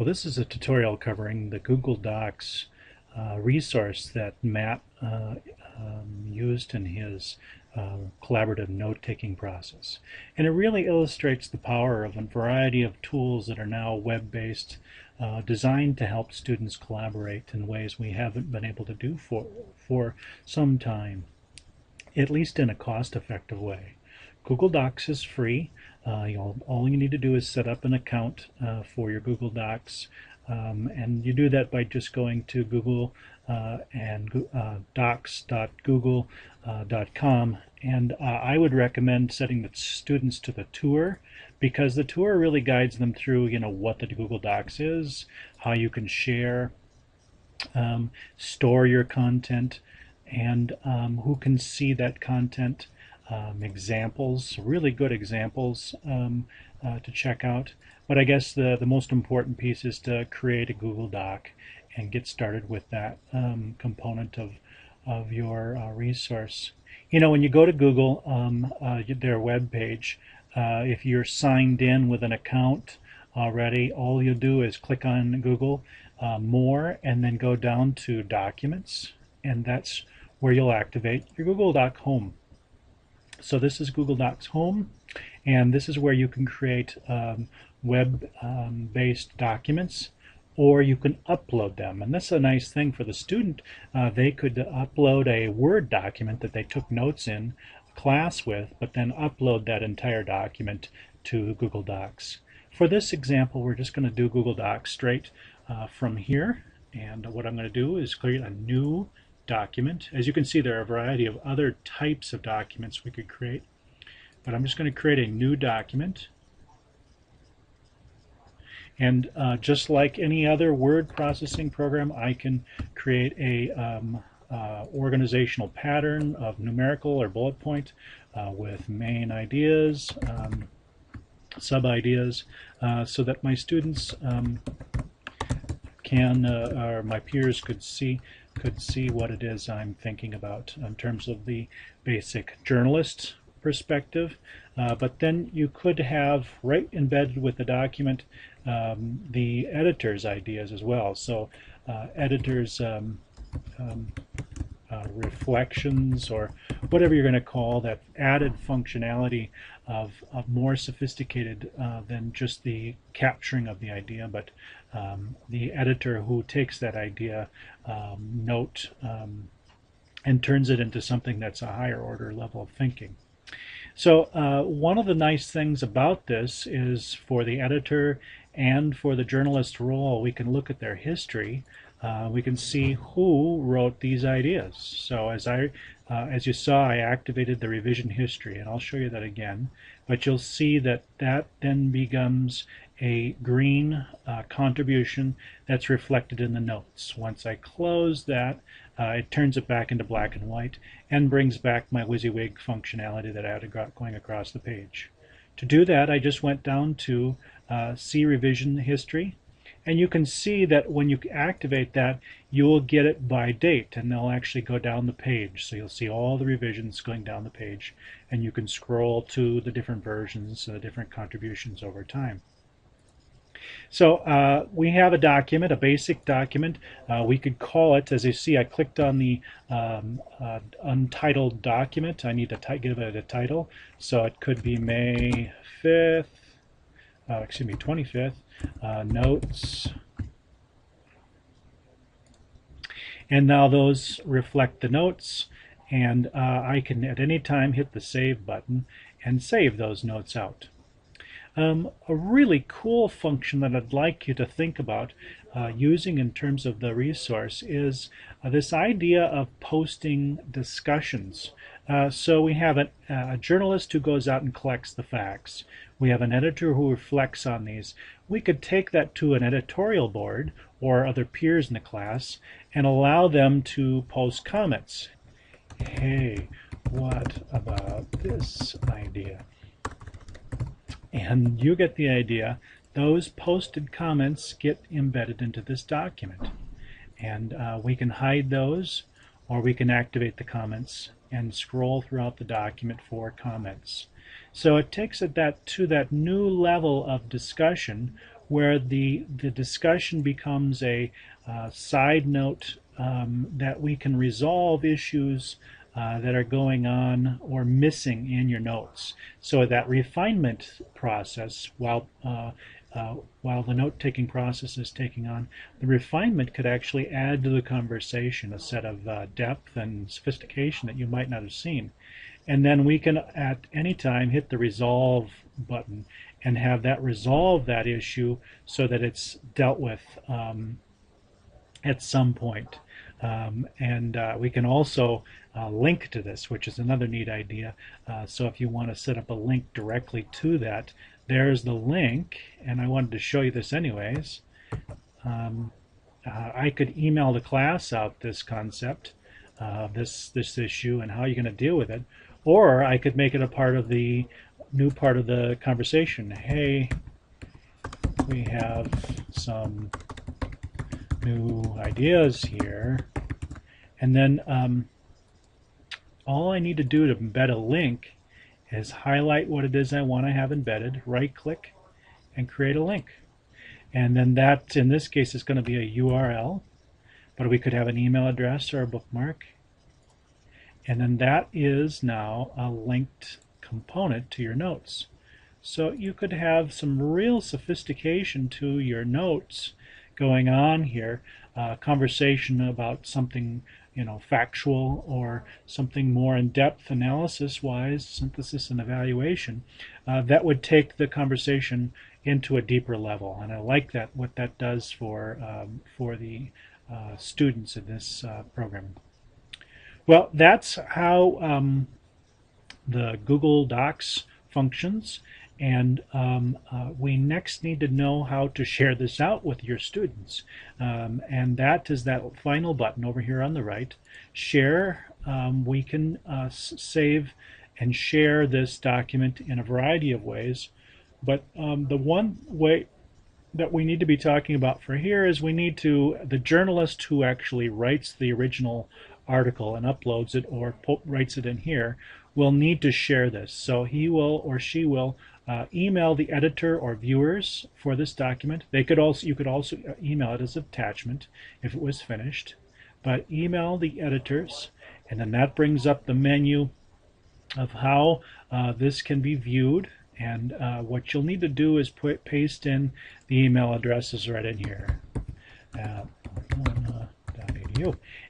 Well, this is a tutorial covering the Google Docs resource that Matt used in his collaborative note-taking process. And it really illustrates the power of a variety of tools that are now web-based, designed to help students collaborate in ways we haven't been able to do for some time, at least in a cost-effective way. Google Docs is free. All you need to do is set up an account for your Google Docs, and you do that by just going to Google and docs.google.com. And I would recommend setting the students to the tour, because the tour really guides them through, what the Google Docs is, how you can share, store your content, and who can see that content. Examples, really good examples to check out. But I guess the most important piece is to create a Google Doc and get started with that component of your resource. When you go to Google, their web page, if you're signed in with an account already, all you'll do is click on Google More, and then go down to Documents, and that's where you'll activate your Google Doc Home. So this is Google Docs Home, and this is where you can create web-based documents, or you can upload them. And that's a nice thing for the student. They could upload a Word document that they took notes in class with, but then upload that entire document to Google Docs. For this example, we're just going to do Google Docs straight from here. And what I'm going to do is create a new document. As you can see, there are a variety of other types of documents we could create, but I'm just going to create a new document. And just like any other word processing program, I can create a organizational pattern of numerical or bullet point with main ideas, sub ideas, so that my students or my peers could see what it is I'm thinking about in terms of the basic journalist perspective. But then you could have, right embedded with the document, the editor's ideas as well. So editors' reflections, or whatever you're going to call that added functionality of more sophisticated than just the capturing of the idea, but the editor who takes that idea, note, and turns it into something that's a higher order level of thinking. So one of the nice things about this is, for the editor and for the journalist role, we can look at their history. We can see who wrote these ideas. So as you saw, I activated the revision history, and I'll show you that again. But you'll see that then becomes a green contribution that's reflected in the notes. Once I close that, it turns it back into black and white and brings back my WYSIWYG functionality that I had going across the page. To do that, I just went down to See Revision History, and you can see that when you activate that, you will get it by date, and they'll actually go down the page. So you'll see all the revisions going down the page, and you can scroll to the different versions, the different contributions over time. So we have a document, a basic document. We could call it, as you see, I clicked on the untitled document. I need to give it a title. So it could be May 5th, 25th, notes. And now those reflect the notes, and I can at any time hit the Save button and save those notes out. A really cool function that I'd like you to think about using in terms of the resource is this idea of posting discussions. So we have a journalist who goes out and collects the facts. We have an editor who reflects on these. We could take that to an editorial board or other peers in the class and allow them to post comments. Hey, what about this idea? And you get the idea. Those posted comments get embedded into this document. And we can hide those, or we can activate the comments and scroll throughout the document for comments. So it takes it to that new level of discussion where the discussion becomes a side note that we can resolve issues that are going on or missing in your notes. So that refinement process, while the note-taking process is taking on, the refinement could actually add to the conversation a set of depth and sophistication that you might not have seen. And then we can at any time hit the resolve button and have that resolve that issue so that it's dealt with at some point. And we can also link to this, which is another neat idea. So if you want to set up a link directly to that, there's the link, and I wanted to show you this anyways. I could email the class out this concept, this issue, and how you're going to deal with it, or I could make it a part of the new part of the conversation. Hey, we have some new ideas here, and then all I need to do to embed a link is highlight what it is I want to have embedded, right click, and create a link. And then that, in this case, is going to be a URL, but we could have an email address or a bookmark. And then that is now a linked component to your notes. So you could have some real sophistication to your notes going on here, conversation about something factual or something more in-depth analysis-wise, synthesis and evaluation, that would take the conversation into a deeper level. And I like that, what that does for the students in this program. Well, that's how the Google Docs functions, and we next need to know how to share this out with your students, and that is that final button over here on the right, share. We can save and share this document in a variety of ways, but the one way that we need to be talking about for here is we need to, the journalist who actually writes the original article and uploads it or writes it in here will need to share this. So he will or she will email the editor or viewers for this document. You could also email it as an attachment if it was finished, but email the editors, and then that brings up the menu of how this can be viewed. And what you'll need to do is paste in the email addresses right in here.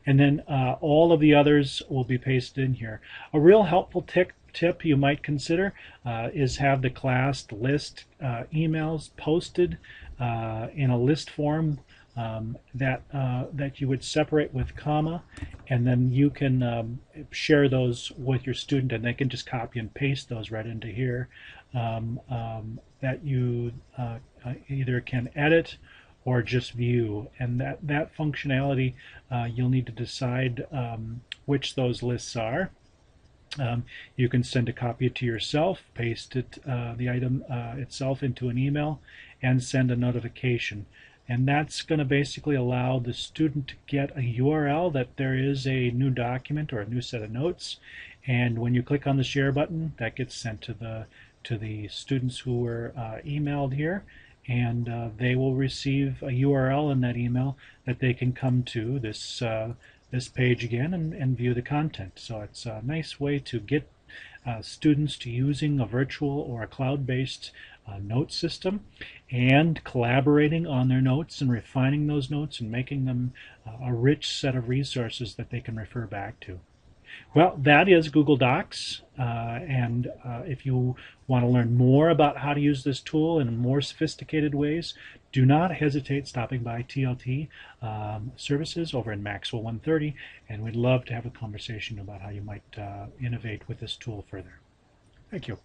And then all of the others will be pasted in here. A real helpful tip you might consider is have the class list emails posted in a list form that you would separate with comma, and then you can share those with your student, and they can just copy and paste those right into here, that you either can edit or just view. And that functionality, you'll need to decide which those lists are. You can send a copy to yourself, paste it, the item itself into an email, and send a notification. And that's going to basically allow the student to get a URL that there is a new document or a new set of notes. And when you click on the share button, that gets sent to the students who were emailed here, and they will receive a URL in that email that they can come to this page again and view the content. So it's a nice way to get students to using a virtual or a cloud-based note system and collaborating on their notes and refining those notes and making them a rich set of resources that they can refer back to. Well, that is Google Docs, and if you want to learn more about how to use this tool in more sophisticated ways, do not hesitate stopping by TLT services over in Maxwell 130, and we'd love to have a conversation about how you might innovate with this tool further. Thank you.